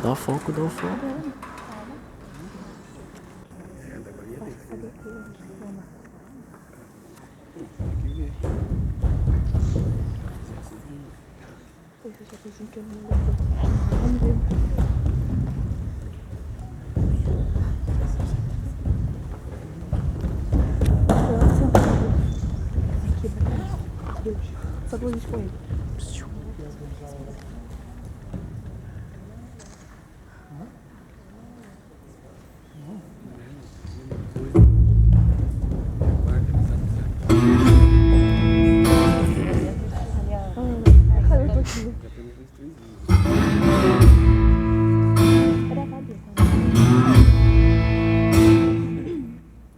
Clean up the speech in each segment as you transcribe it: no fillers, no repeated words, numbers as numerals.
Dá foco, dá foco. Só pra gente com ele.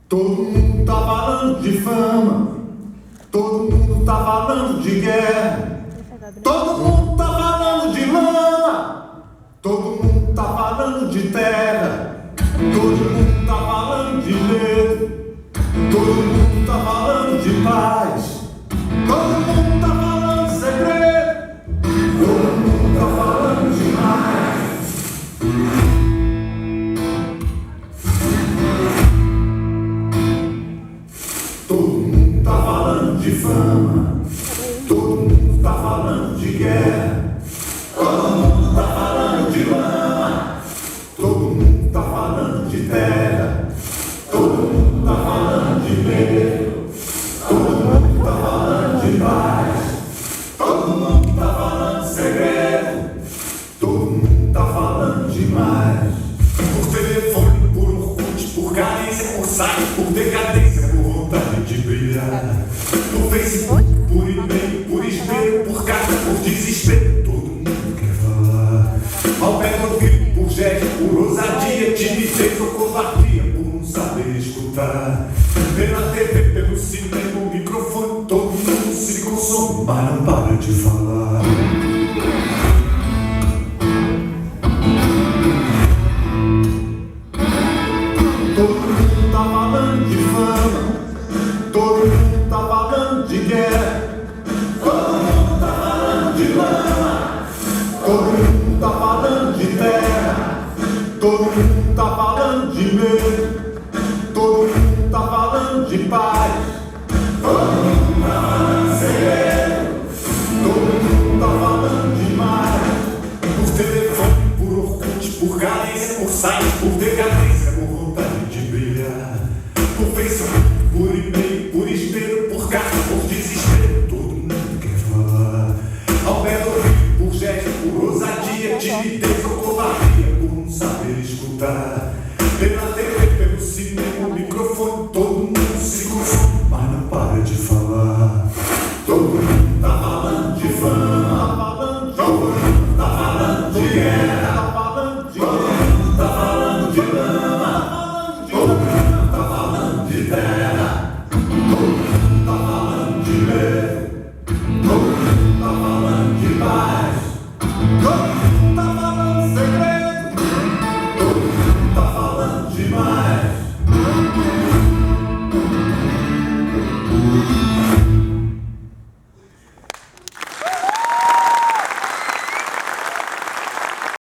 Todo mundo tá falando de fama, todo mundo tá falando de guerra, todo mundo tá falando de lama, todo mundo tá falando de terra, todo mundo tá falando de medo, todo mundo tá falando de paz, todo mundo tá falando de segredo, todo mundo tá falando de mais. Todo mundo tá falando de fama, todo mundo tá falando de guerra, todo mundo tá falando de lama, todo mundo tá falando de terra, todo mundo tá falando de medo, todo mundo tá falando de paz, todo mundo tá falando de segredo, todo mundo tá falando demais. Por telefone, por Orkut, por carência, por site, por decadência, por vontade de brilhar. Por Facebook, por e-mail, por espelho, por carta, por desespero, todo mundo quer falar. Ao pé do ouvido, por gesto, por ousadia, timidez ou covardia, por não saber escutar. Pela TV, pelo cinema, o microfone, todo mundo se consome, mas não para de falar. Todo mundo tá falando de fama, todo mundo tá falando de guerra, todo mundo tá falando de lama, todo mundo tá falando de terra, todo mundo tá falando de medo, todo mundo tá falando de paz, todo mundo tá falando de segredo, todo mundo tá falando demais. Por telefone, por Orkut, por carência, por site, por decadência, por vontade de brilhar. Por Facebook, por e-mail, por espelho, por carta, por desespero, todo mundo quer falar. Ao pé do ouvido, por gesto, por ousadia, timidez ou covardia, por não saber escutar.